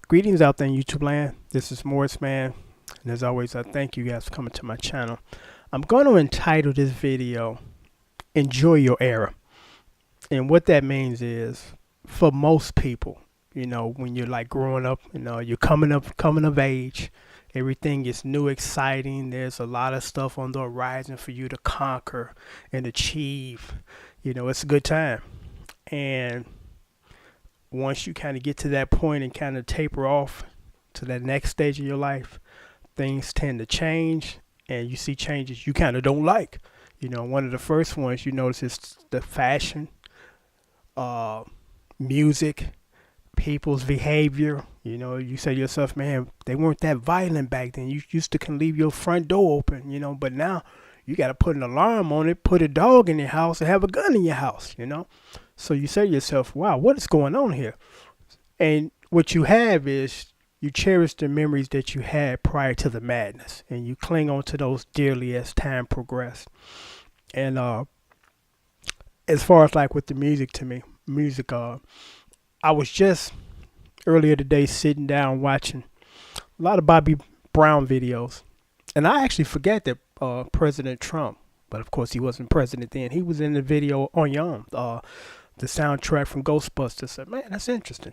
Greetings out there in YouTube land. This is Morris Man, and as always, I thank you guys for coming to my channel. I'm going to entitle this video "Enjoy Your Era," and what that means is, for most people, when you're like growing up, you're coming of age. Everything is new, exciting. There's a lot of stuff on the horizon for you to conquer and achieve. It's a good time, and once you kind of get to that point and kind of taper off to that next stage of your life, things tend to change and you see changes you kind of don't like. One of the first ones you notice is the fashion, uh, music, people's behavior. You say to yourself, man, they weren't that violent back then. You used to can leave your front door open, but now you got to put an alarm on it, put a dog in your house, and have a gun in your house. So you say to yourself, wow, what is going on here? And what you have is you cherish the memories that you had prior to the madness, and you cling on to those dearly as time progressed. And as far as like with the music to me, I was just earlier today sitting down watching a lot of Bobby Brown videos. And I actually forget that President Trump, but of course he wasn't president then, he was in the video on the soundtrack from Ghostbusters. I said, man, that's interesting.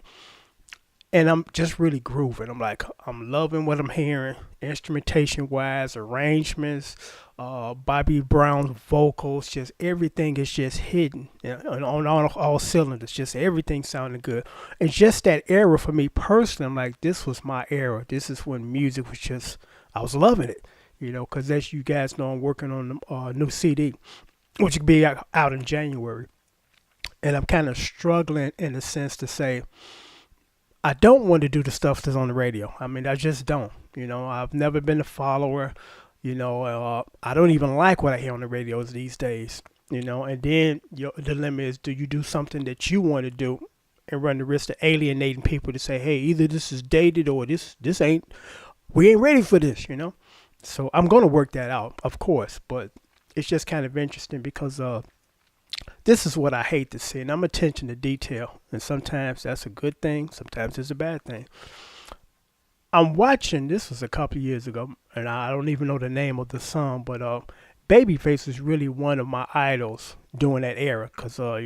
And I'm just really grooving. I'm loving what I'm hearing, instrumentation wise, arrangements, Bobby Brown's vocals, just everything is just hidden, on all cylinders. Just everything sounding good. And just that era for me personally, I'm like, this was my era. This is when music was just, I was loving it, because as you guys know, I'm working on a new CD, which will be out in January. And I'm kind of struggling in a sense to say, I don't want to do the stuff that's on the radio. I mean, I just don't. I've never been a follower. I don't even like what I hear on the radios these days. And then your dilemma is, do you do something that you want to do and run the risk of alienating people to say, hey, either this is dated or we ain't ready for this. So I'm going to work that out, of course. But it's just kind of interesting because this is what I hate to see, and I'm attention to detail. And sometimes that's a good thing, sometimes it's a bad thing. I'm watching, this was a couple of years ago, and I don't even know the name of the song, but Babyface was really one of my idols during that era because, a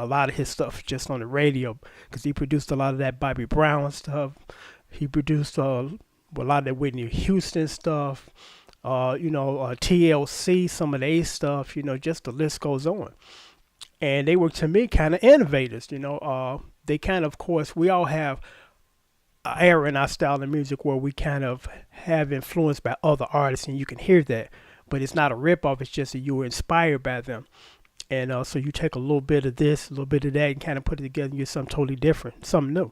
lot of his stuff is just on the radio because he produced a lot of that Bobby Brown stuff. He produced a lot of that Whitney Houston stuff, TLC, some of their stuff, just the list goes on. And they were, to me, kind of innovators. They kind of course, we all have an era in our style of music where we kind of have influence by other artists, and you can hear that. But it's not a ripoff. It's just that you were inspired by them. And so you take a little bit of this, a little bit of that, and kind of put it together and get something totally different, something new.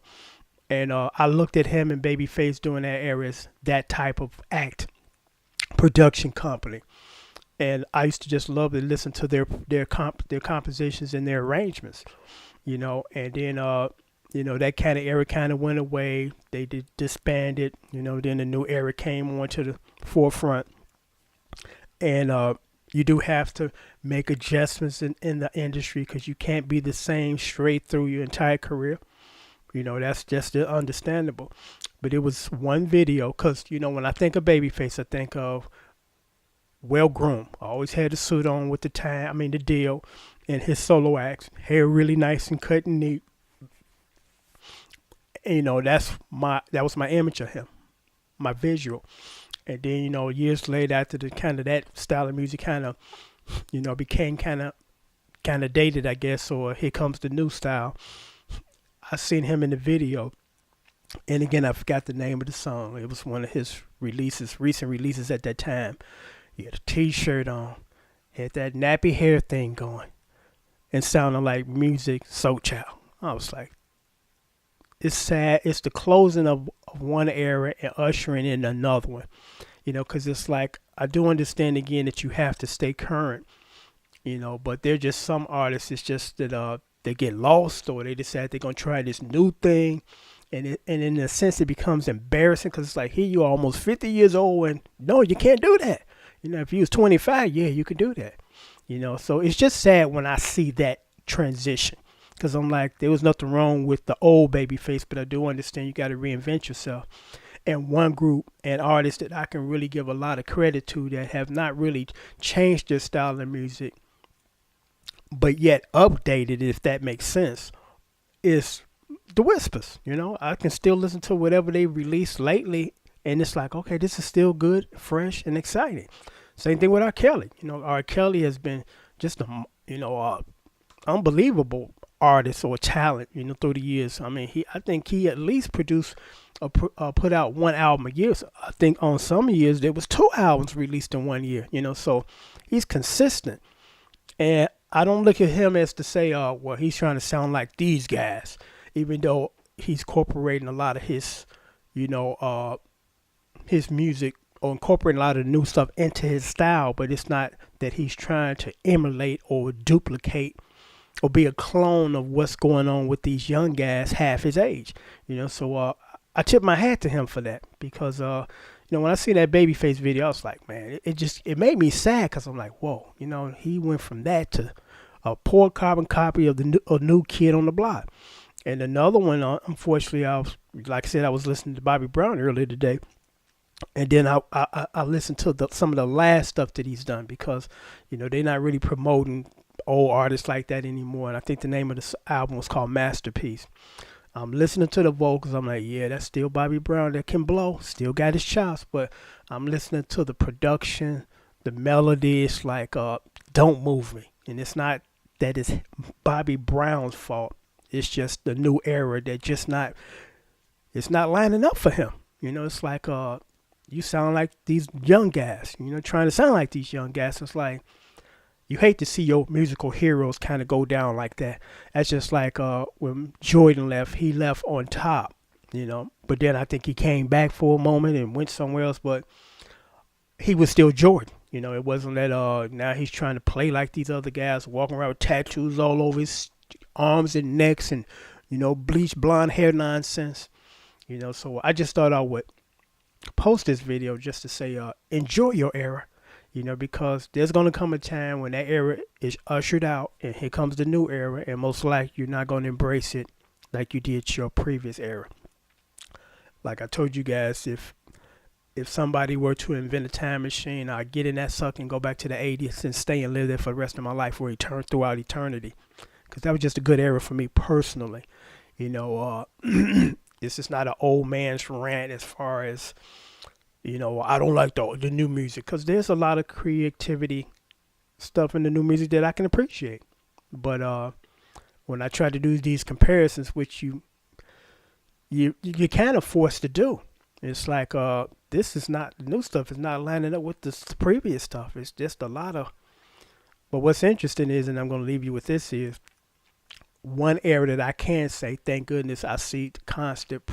And I looked at him and Babyface doing that era as that type of production company. And I used to just love to listen to their compositions and their arrangements, And then that kind of era kind of went away. They disbanded, Then the new era came onto the forefront, and you do have to make adjustments in the industry because you can't be the same straight through your entire career. That's just understandable. But it was one video because when I think of Babyface, I think of well groomed. Always had a suit on with the deal, and his solo acts, hair really nice and cut and neat. And, that was my image of him, my visual. And then years later, after the kind of that style of music kind of became kind of dated, I guess, or here comes the new style. I seen him in the video, and again I forgot the name of the song. It was one of his recent releases at that time. He had a t-shirt on, had that nappy hair thing going, and sounding like music Soul Child. I was like, it's sad. It's the closing of one era and ushering in another one. Because it's like, I do understand again that you have to stay current, but they're just some artists, it's just that they get lost or they decide they're going to try this new thing. And in a sense, it becomes embarrassing because it's like, here you are almost 50 years old and no, you can't do that. If you was 25, yeah, you could do that. So it's just sad when I see that transition Because I'm like, there was nothing wrong with the old Babyface, but I do understand you got to reinvent yourself. And one group and artist that I can really give a lot of credit to that have not really changed their style of music, but yet updated it, if that makes sense, is the Whispers. You know, I can still listen to whatever they released lately, and it's like, okay, this is still good, fresh, and exciting. Same thing with R. Kelly. You know, R. Kelly has been just a unbelievable artist or talent. You know, through the years. I mean, I think he at least produced put out one album a year. So I think on some years there was two albums released in one year. You know, so he's consistent, and I don't look at him as to say, well, he's trying to sound like these guys, even though he's incorporating a lot of his, you know, his music or incorporating a lot of new stuff into his style. But it's not that he's trying to emulate or duplicate or be a clone of what's going on with these young guys half his age. You know, so I tip my hat to him for that, because you know, when I see that Babyface video, I was like, man, it made me sad, because I'm like, whoa, you know, he went from that to a poor carbon copy of the new Kid on the Block. And another one, unfortunately, like I said, I was listening to Bobby Brown earlier today, and then I listened to some of the last stuff that he's done, because, you know, they're not really promoting old artists like that anymore. And I think the name of this album was called Masterpiece. I'm listening to the vocals. I'm like, yeah, that's still Bobby Brown that can blow. Still got his chops. But I'm listening to the production, the melody. It's like, don't move me. And it's not that it's Bobby Brown's fault. It's just the new era that it's not lining up for him. You know, it's like, you sound like these young guys, you know, trying to sound like these young guys. It's like, you hate to see your musical heroes kind of go down like that. That's just like when Jordan left, he left on top, you know. But then I think he came back for a moment and went somewhere else. But he was still Jordan. You know, it wasn't that now he's trying to play like these other guys, walking around with tattoos all over his arms and necks and, you know, bleached blonde hair nonsense. You know, so I just thought I would post this video just to say, enjoy your era. You know, because there's going to come a time when that era is ushered out and here comes the new era, and most likely you're not going to embrace it like you did your previous era. Like I told you guys, if somebody were to invent a time machine, I'd get in that sucker and go back to the 80s and stay and live there for the rest of my life, or throughout eternity, because that was just a good era for me personally. You know, this is not an old man's rant as far as, you know, I don't like the new music, because there's a lot of creativity stuff in the new music that I can appreciate. But when I try to do these comparisons, which you kind of forced to do, it's like this is not, the new stuff is not lining up with the previous stuff. It's just a lot of. But what's interesting is, and I'm going to leave you with this, is one area that I can say, thank goodness, I see constant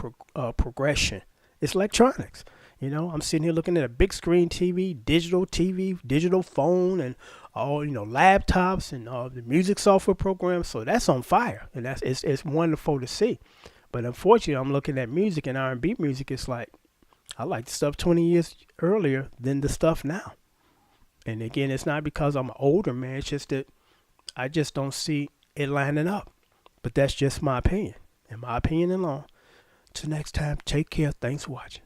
progression. It's electronics. You know, I'm sitting here looking at a big screen TV, digital phone, and all, you know, laptops and the music software programs. So that's on fire, and it's wonderful to see. But unfortunately, I'm looking at music and R&B music. It's like, I like the stuff 20 years earlier than the stuff now. And again, it's not because I'm an older man. It's just that I just don't see it lining up. But that's just my opinion. In my opinion alone. Till next time, take care. Thanks for watching.